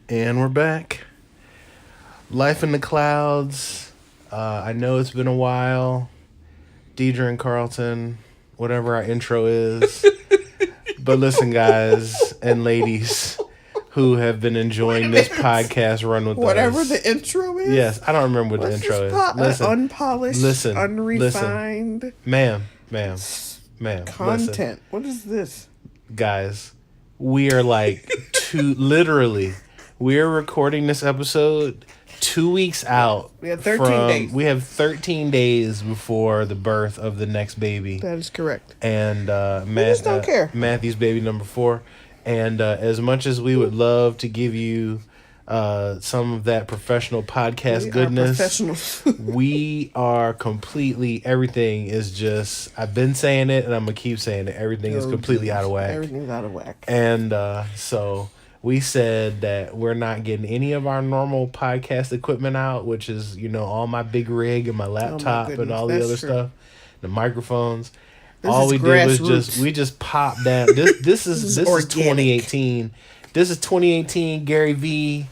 And we're back. Life in the clouds. I know it's been a while. Deidre and Carlton, whatever our intro is. But listen, guys and ladies who have been enjoying this podcast run with whatever us. the intro is? Yes, I don't remember what the intro is. Listen, unpolished, unrefined. Listen. Ma'am. Content. Listen. What is this? Guys, we are like we're recording this episode 2 weeks out. We have 13 days. We have 13 days before the birth of the next baby. That is correct. And just don't care. Matthew's baby number 4. And as much as we would love to give you some of that professional podcast goodness, we are completely, everything is just, I've been saying it and I'm going to keep saying it. Everything is completely out of whack. Everything's out of whack. And so we said that we're not getting any of our normal podcast equipment out, which is, all my big rig and my laptop and all the other stuff, the microphones. All we did was we just popped down. This is 2018. This is 2018. Gary V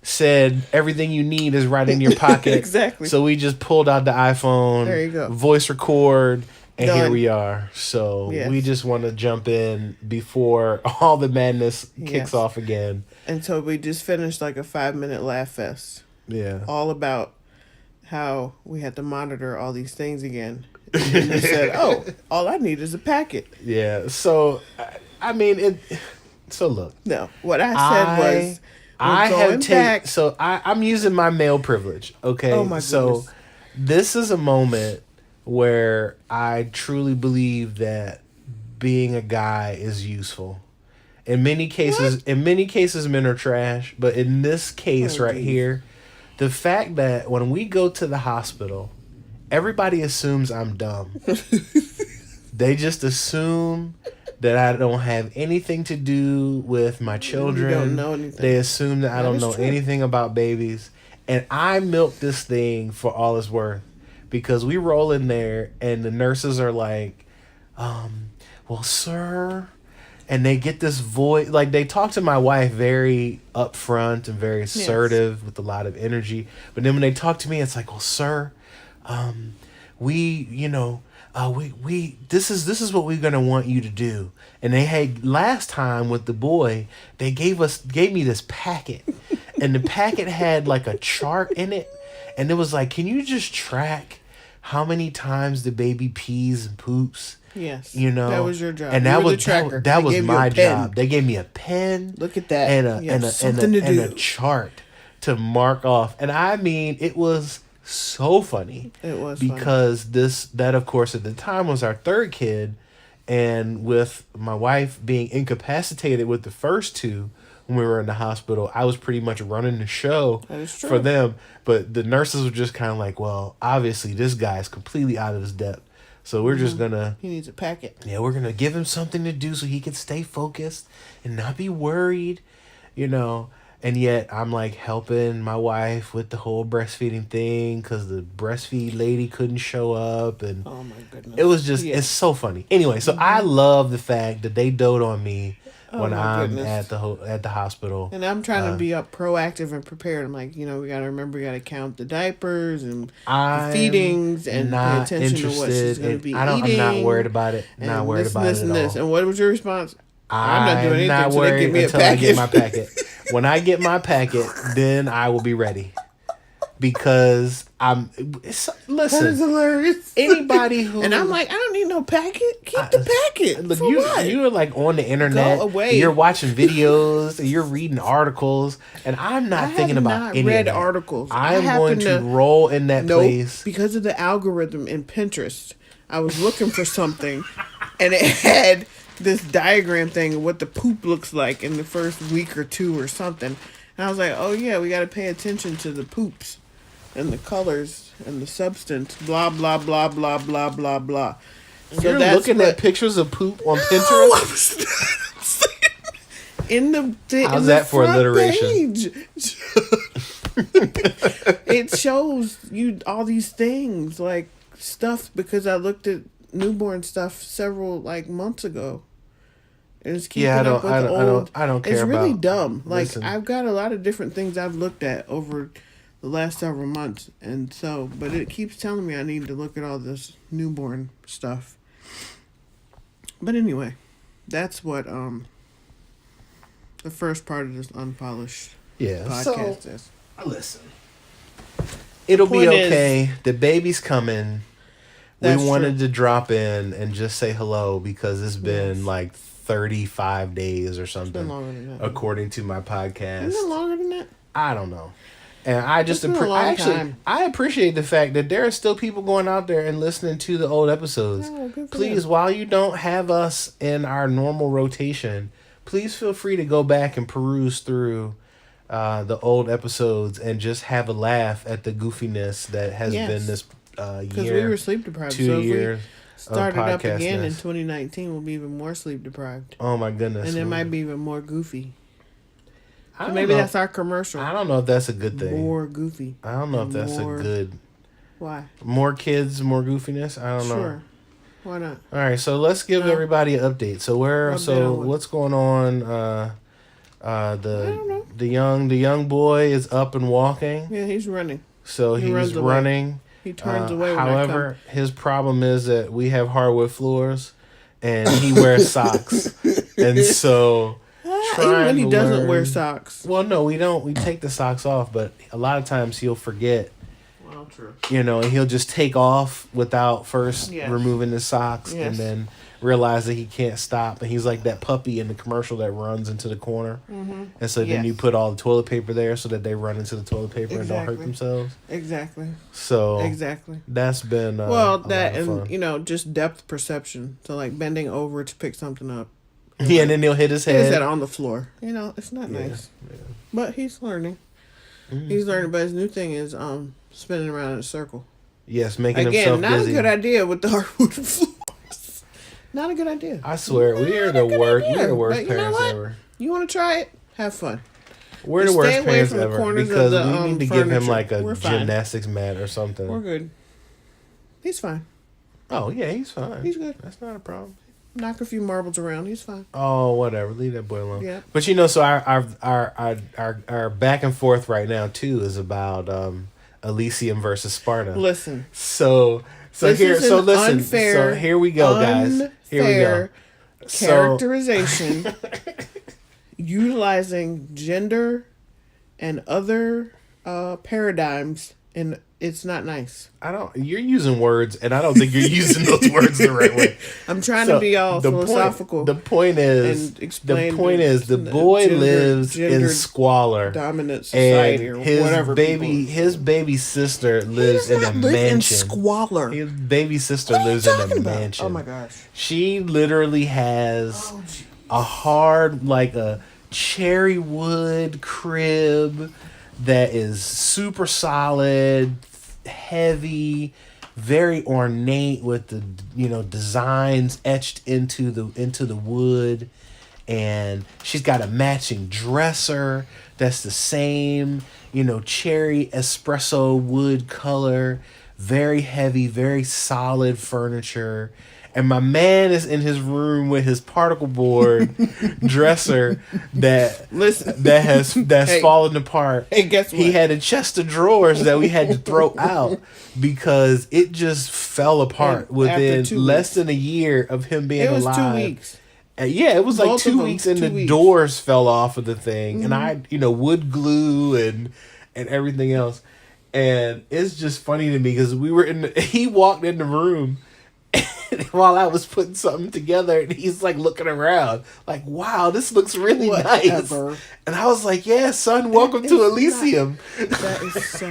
said everything you need is right in your pocket. Exactly. So we just pulled out the iPhone. There you go. Voice record. And Done. Here we are. So we just want to jump in before all the madness kicks off again. And so we just finished like a 5-minute laugh fest. Yeah. All about how we had to monitor all these things again. And you said, all I need is a packet. Yeah. So, I mean, so look. No. What I said was, I'm using my male privilege. Okay. Oh, my goodness. So this is a moment where I truly believe that being a guy is useful. In many cases, men are trash. But in this case here, the fact that when we go to the hospital, everybody assumes I'm dumb. They just assume that I don't have anything to do with my children. You don't know anything. They assume that I don't know anything about babies. And I milk this thing for all it's worth. Because we roll in there and the nurses are like, well, sir. And they get this voice. Like, they talk to my wife very upfront and very assertive with a lot of energy. But then when they talk to me, it's like, well, sir, this is what we're gonna want you to do. And they had last time with the boy, they gave me this packet, and the packet had like a chart in it, and it was like, can you just track how many times the baby pees and poops? That was your job. And that was my job. They gave me a pen. Look at that. And a chart to mark off. And I mean, it was so funny. It was because that of course at the time was our third kid, and with my wife being incapacitated with the first two when we were in the hospital, I was pretty much running the show for them. But the nurses were just kind of like, well, obviously this guy is completely out of his depth, so we're just gonna, he needs a packet. Yeah, we're gonna give him something to do so he can stay focused and not be worried, And yet I'm like helping my wife with the whole breastfeeding thing because the breastfeed lady couldn't show up. And oh my goodness. It was just, it's so funny. Anyway, so I love the fact that they dote on me when I'm at the hospital. And I'm trying to be proactive and prepared. I'm like, we got to remember, we got to count the diapers and the feedings and pay attention to what she's going to be eating. I'm not worried about it. Not worried about it at all. And what was your response? I'm not doing anything until they give me a packet. I get my packet. When I get my packet, then I will be ready. Because listen. That is hilarious. Anybody who... And I'm like, I don't need no packet. Keep the packet. Look, you are like on the internet. Go away. You're watching videos. And you're reading articles. And I'm not thinking about any read of that. articles. I am going to roll in that place. Because of the algorithm in Pinterest. I was looking for something. And it had this diagram thing of what the poop looks like in the first week or two or something. And I was like, oh yeah, we got to pay attention to the poops and the colors and the substance, blah, blah, blah, blah, blah, blah, blah. So you're looking at pictures of poop on Pinterest? How's that for alliteration? It shows you all these things, like stuff, because I looked at newborn stuff several months ago. And it's keeping up with the old. I don't care it's really about. dumb. Like, Listen. I've got a lot of different things I've looked at over the last several months, and so, but it keeps telling me I need to look at all this newborn stuff. But anyway, that's what the first part of this unpolished podcast is. Listen, it'll be Point okay. The baby's coming. We That's wanted true. to drop in and just say hello because it's been like 35 days or It's been something, longer than that. according to my podcast. Isn't it longer than that? I don't know. And I just It's been a long time. I appreciate the fact that there are still people going out there and listening to the old episodes. Oh, good for Please, them. while you don't have us in our normal rotation, please feel free to go back and peruse through the old episodes and just have a laugh at the goofiness that has Yes. been this Because year, we were sleep deprived. 2 So if years. we started up again in podcastness. 2019, we'll be even more sleep deprived. Oh my goodness! And it might be even more goofy. I So don't maybe know. that's our commercial. I don't know if that's a good thing. More goofy. I don't know if that's more- a good. Why? More kids, more goofiness. I don't know. Sure. Why not? All right, so let's give No. everybody an update. So Update on what? what's going on? I don't know. The young boy is up and walking. Yeah, he's running. So He he's runs away. running. He turns away when However, his problem is that we have hardwood floors, and he wears socks, and so I come. Even trying when he to doesn't wear learn- socks. Well, no, we don't. We take the socks off, but a lot of times he'll forget. Well, true. And he'll just take off without first Yes. removing his socks, Yes. and then realize that he can't stop. And he's like that puppy in the commercial that runs into the corner. Mm-hmm. And so then Yes. you put all the toilet paper there so that they run into the toilet paper and don't hurt Exactly. themselves. Exactly. So Exactly. that's been Well, a that lot of fun. and just depth perception. So like bending over to pick something up. Yeah, and then he'll hit his Hit his head. head on the floor. It's not Yeah, nice. yeah. But he's learning. Mhm. He's learning. But his new thing is spinning around in a circle. Yes, making Again, himself not dizzy. a good idea with the hardwood floors. Not a good idea. I swear, we are the good worst. idea. We're the worst But you know parents what? ever. You want to try it? Have fun. We're the Just worst stay away parents from the ever corners of because the, we need to give him furniture. like a We're fine. gymnastics mat or something. We're good. He's fine. Oh yeah, he's fine. He's good. That's not a problem. Knock a few marbles around. He's fine. Oh, whatever. Leave that boy alone. Yeah. But so our back and forth right now too is about Elysium versus Sparta. Listen. So This here is so an listen. unfair, So here we go, guys. Here we go. unfair characterization utilizing gender and other paradigms, and it's not nice. You're using words, and I don't think you're using those words the right way. I'm trying So, to be all the philosophical. The point is, and explain the boy lives in gendered squalor. dominant society And or his whatever. his baby sister lives in a mansion. squalor. His baby sister What are you lives in talking a about? mansion. Oh my gosh. She literally has a hard, like a cherry wood crib that is super solid, heavy, very ornate with the designs etched into the wood, and she's got a matching dresser that's the same cherry espresso wood color, very heavy, very solid furniture. And my man is in his room with his particle board dresser that's Hey. fallen apart. Hey, guess what? He had a chest of drawers that we had to throw out because it just fell apart After within 2 less weeks. than a year of him being It was alive. 2 weeks. Yeah, it was like Both of 2 them, weeks, and 2 the weeks. doors fell off of the thing, and I, wood glue and everything else, and it's just funny to me because he walked in the room while I was putting something together, and he's like looking around, like, "Wow, this looks really nice." Whatever. And I was like, "Yeah, son, welcome to is Elysium." That is so.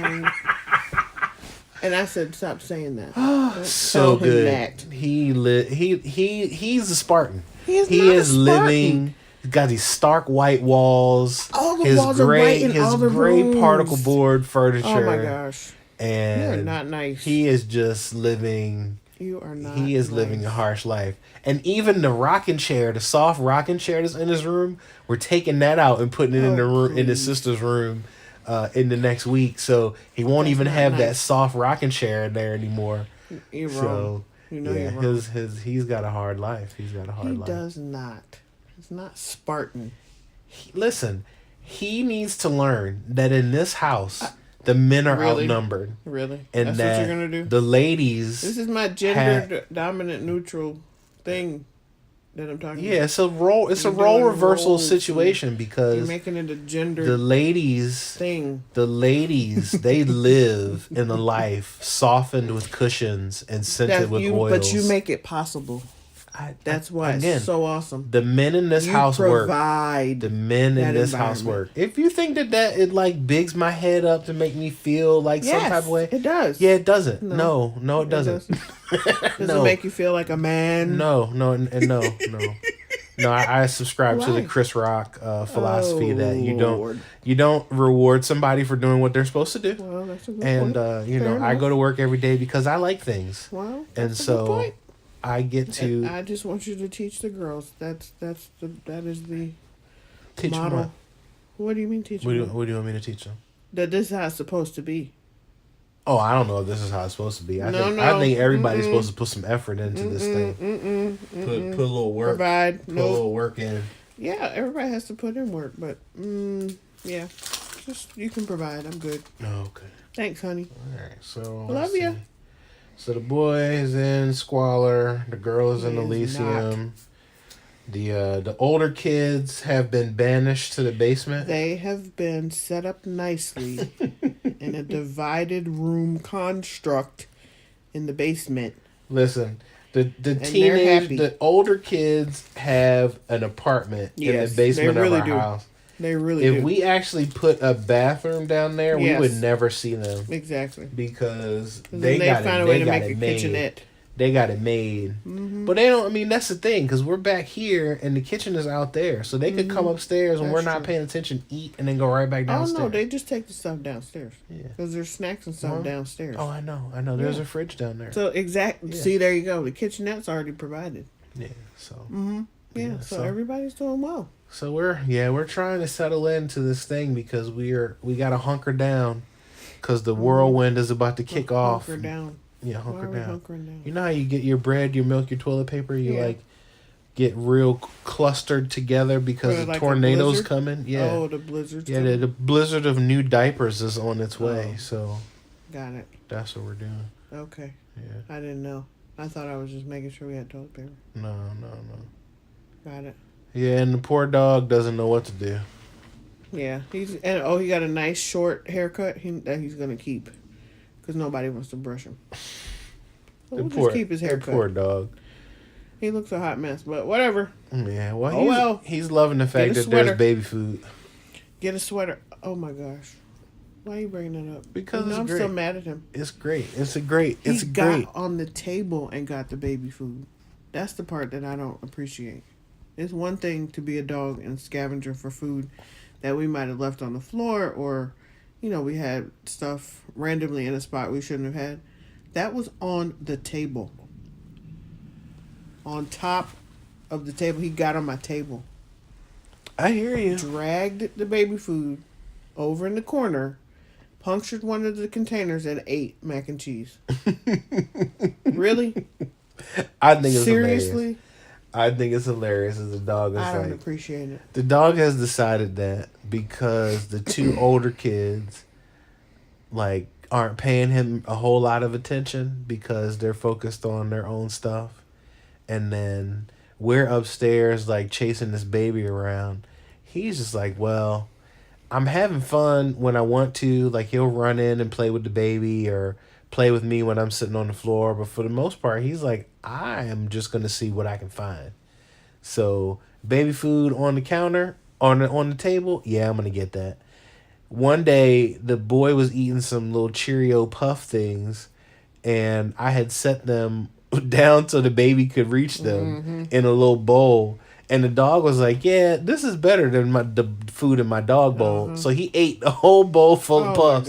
And I said, "Stop saying that." Don't So tell him good. that. He's a Spartan. He is He not a is Spartan. living. He's got these stark white walls. All the walls are white in his all the gray rooms. particle board furniture. Oh my gosh, And you are not nice. he is just living. You are not. He is living a harsh life. And even the rocking chair, the soft rocking chair that's in his room, we're taking that out and putting it in the room in his please. sister's room in the next week. So he won't That's even not have that nice. soft rocking chair in there anymore. You're wrong. So You know yeah, you're wrong. he's got a hard life. He's got a hard He life. does not. It's not Spartan. Listen, he needs to learn that in this house, the men are Really? outnumbered. Really? And That's that what you're gonna do? the ladies. This is my gender dominant neutral thing that I'm talking about. Yeah, it's a role. It's You're a role doing reversal roles situation You're because making it a gender the ladies, thing. they live in a life softened with cushions and scented with oils. But you make it possible. That's why it's so awesome. The men in this house provide work. The men in this house work. If you think that it like bigs my head up to make me feel like some type of way, it does. Yeah, it doesn't. No, it doesn't. Does it make you feel like a man? No. No, I subscribe to the Chris Rock philosophy that you don't reward somebody for doing what they're supposed to do. Well, that's a good point. And I go to work every day because I like things. Well, that's a good point. I get to. I just want you to teach the girls. That is the teach model. Them what do you mean teach them? What do you want me to teach them? That this is how it's supposed to be. Oh, I don't know if this is how it's supposed to be. I think everybody's supposed to put some effort into this thing. Put a little work. Put a little work in. Yeah, everybody has to put in work, but yeah, just you can provide. I'm good. Okay. Thanks, honey. All right, so love you. So the boy is in Squalor. The girl is in Elysium. The older kids have been banished to the basement. They have been set up nicely in a divided room construct in the basement. Listen, the older kids have an apartment in the basement of our house. They really do. If we actually put a bathroom down there, we would never see them. Exactly. Because they find a way to make a kitchenette. They got it made. Mm-hmm. But they don't, I mean, that's the thing, because we're back here and the kitchen is out there. So they could come upstairs when we're not paying attention, eat, and then go right back downstairs. Oh, no, they just take the stuff downstairs. Yeah. Because there's snacks and stuff downstairs. Oh, I know. There's a fridge down there. So, see, there you go. The kitchenette's already provided. Yeah, so. Mm-hmm. Yeah, so everybody's doing well. So we're trying to settle into this thing because we got to hunker down because the whirlwind is about to kick off. Hunker down. Yeah, hunker down. You know how you get your bread, your milk, your toilet paper, you get real clustered together because the tornado's coming. Yeah. Oh, the blizzard's coming. The blizzard of new diapers is on its way. So. Got it. That's what we're doing. Okay. Yeah. I didn't know. I thought I was just making sure we had toilet paper. No. Got it. Yeah, and the poor dog doesn't know what to do. Yeah, he got a nice short haircut that he's gonna keep, because nobody wants to brush him. So we'll just keep his haircut. Poor dog. He looks a hot mess, but whatever. Yeah, well, he's loving the fact that there's baby food. Get a sweater. Oh my gosh, why are you bringing that up? Because I'm still mad at him. It's great. He got on the table and got the baby food. That's the part that I don't appreciate. It's one thing to be a dog and scavenger for food that we might have left on the floor, or, we had stuff randomly in a spot we shouldn't have had. That was on the table. On top of the table. He got on my table. I hear you. Dragged the baby food over in the corner, punctured one of the containers, and ate mac and cheese. Really? I think it's seriously. Hilarious. I think it's hilarious as the dog is I don't appreciate it. The dog has decided that because the two older kids aren't paying him a whole lot of attention because they're focused on their own stuff. And then we're upstairs chasing this baby around. He's just well, I'm having fun when I want to. He'll run in and play with the baby or play with me when I'm sitting on the floor, but for the most part, he's I am just gonna see what I can find. So baby food on the counter, on the table, yeah, I'm gonna get that. One day, the boy was eating some little Cheerio puff things, and I had set them down so the baby could reach them in a little bowl. And the dog was yeah, this is better than the food in my dog bowl. So he ate a whole bowl full of puffs.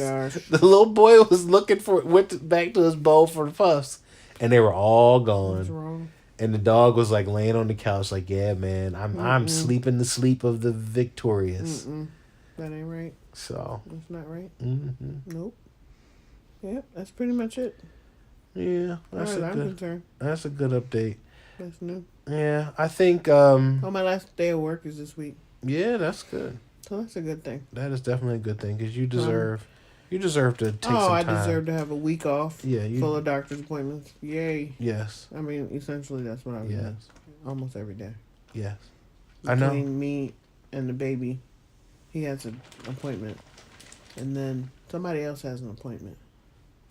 The little boy was went back to his bowl for the puffs, and they were all gone. What's wrong? And the dog was laying on the couch yeah, man, I'm sleeping the sleep of the victorious. That ain't right. So. That's not right. Nope. Yep, that's pretty much it. Yeah, that's I'm concerned. That's a good update. That's new. Yeah, I think. Oh, my last day of work is this week. Yeah, that's good. So that's a good thing. That is definitely a good thing because you deserve to take Oh, some I time. deserve to have a week off. Yeah, full of doctor's appointments. Yay. Yes. I mean, essentially, that's what I was doing almost every day. Yes. Between me and the baby, he has an appointment, and then somebody else has an appointment.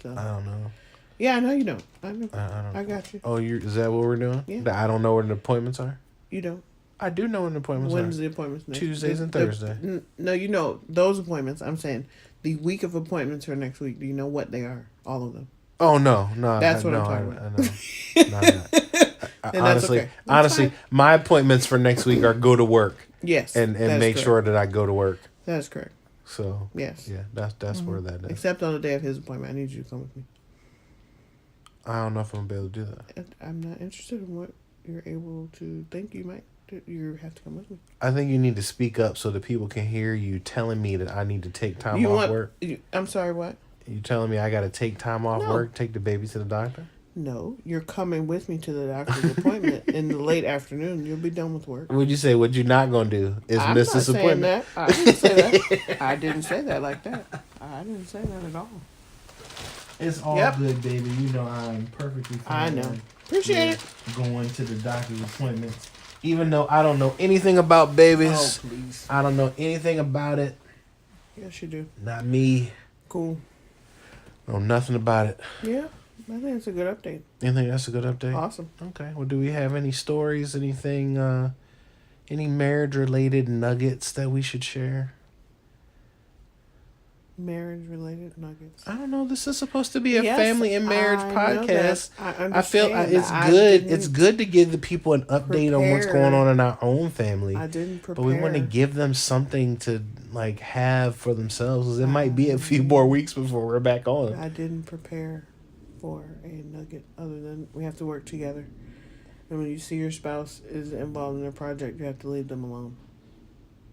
So I don't know. Yeah, I know you don't. I know. I don't. I got you. Oh, is that what we're doing? Yeah. I don't know where the appointments are. You don't. I do know when the appointments are. When's the appointments next? Tuesdays and Thursdays. No, you know those appointments. I'm saying the week of appointments for next week. Do you know what they are? All of them. Oh no. That's what I'm talking about. I know. honestly, my appointments for next week are go to work. Yes, and make sure that I go to work. That's correct. So yes, yeah, that's where that is. Except on the day of his appointment, I need you to come with me. I don't know if I'm gonna be able to do that. I'm not interested in what you're able to think you might. You have to come with me. I think you need to speak up so that people can hear you telling me that I need to take time off work. I'm sorry, what? You telling me I got to take time off work, take the baby to the doctor? No, you're coming with me to the doctor's appointment in the late afternoon. You'll be done with work. Would you say what you're not gonna do is miss this appointment? I didn't say that. I didn't say that like that. I didn't say that at all. It's all good, baby. You know I'm perfectly fine. I know. Appreciate it. Going to the doctor's appointments. Even though I don't know anything about babies. Oh, please. I don't know anything about it. Yes, you do. Not me. Cool. Know nothing about it. Yeah, I think it's a good update. You think that's a good update? Awesome. Okay. Well, do we have any stories, anything, any marriage-related nuggets that we should share? Marriage-related nuggets. I don't know. This is supposed to be a family and marriage podcast. I feel it's good. It's good to give the people an update on what's going on in our own family. I didn't prepare. But we want to give them something to have for themselves. 'Cause it might be a few more weeks before we're back on. I didn't prepare for a nugget other than we have to work together. And when you see your spouse is involved in a project, you have to leave them alone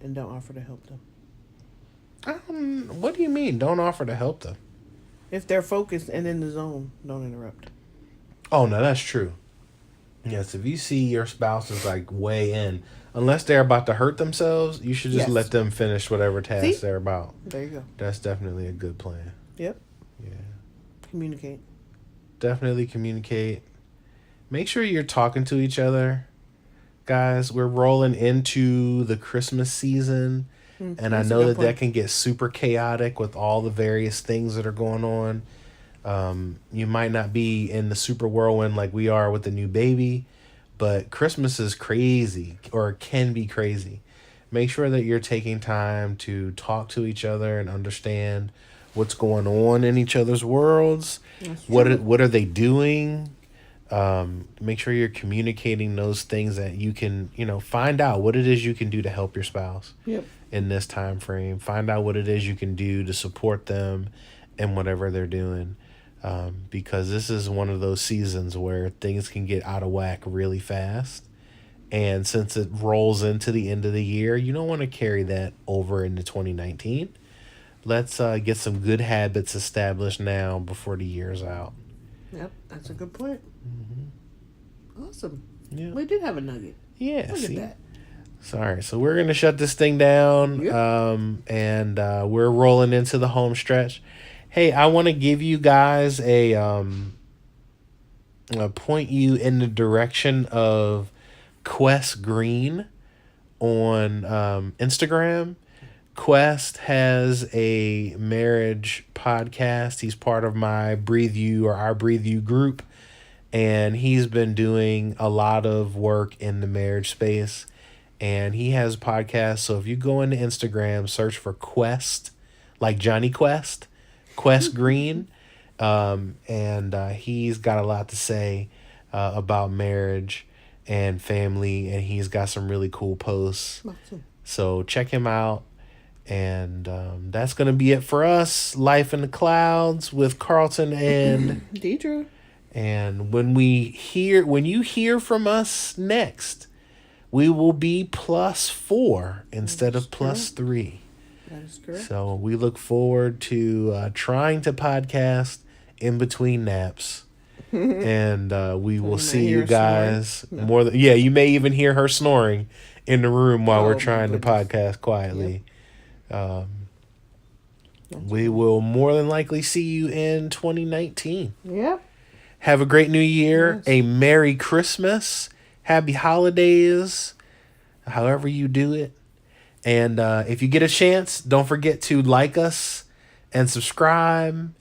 and don't offer to help them. What do you mean? Don't offer to help them? If they're focused and in the zone, don't interrupt. Oh, no, that's true. Yes, if you see your spouse is way in, unless they're about to hurt themselves, you should just let them finish whatever task they're about. There you go. That's definitely a good plan. Yep. Yeah. Communicate. Definitely communicate. Make sure you're talking to each other. Guys, we're rolling into the Christmas season. And I know that can get super chaotic with all the various things that are going on. You might not be in the super whirlwind like we are with the new baby, but Christmas is crazy or can be crazy. Make sure that you're taking time to talk to each other and understand what's going on in each other's worlds. What are they doing? Make sure you're communicating those things that you can, find out what it is you can do to help your spouse. Yep. In this time frame. Find out what it is you can do to support them in whatever they're doing. Because this is one of those seasons where things can get out of whack really fast. And since it rolls into the end of the year, you don't want to carry that over into 2019. Let's get some good habits established now before the year's out. Yep, that's a good point. Mm-hmm. Awesome. Yeah. We did have a nugget. Yeah, Look at that. Sorry, so we're going to shut this thing down, and we're rolling into the home stretch. Hey, I want to give you guys point you in the direction of Quest Green on Instagram. Quest has a marriage podcast. He's part of my Breathe You or our Breathe You group, and he's been doing a lot of work in the marriage space. And he has a podcast. So if you go into Instagram, search for Quest, like Johnny Quest, Quest Green. And he's got a lot to say about marriage and family. And he's got some really cool posts. Awesome. So check him out. And that's going to be it for us. Life in the Clouds with Carlton and Deidre. And when you hear from us next, we will be +4 instead of +3. That is correct. So we look forward to trying to podcast in between naps. And we will might see hear you her snoring. guys more than you may even hear her snoring in the room while Oh, we're my trying to goodness. podcast quietly. We will more than likely see you in 2019. Yep. Have a great new year, Yes. a Merry Christmas, Happy Holidays, however you do it. And if you get a chance, don't forget to like us and subscribe.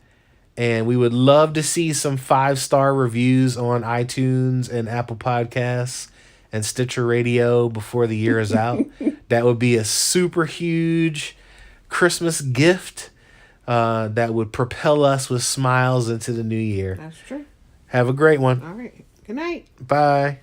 And we would love to see some 5-star reviews on iTunes and Apple Podcasts and Stitcher Radio before the year is out. That would be a super huge Christmas gift that would propel us with smiles into the new year. That's true. Have a great one. All right. Good night. Bye.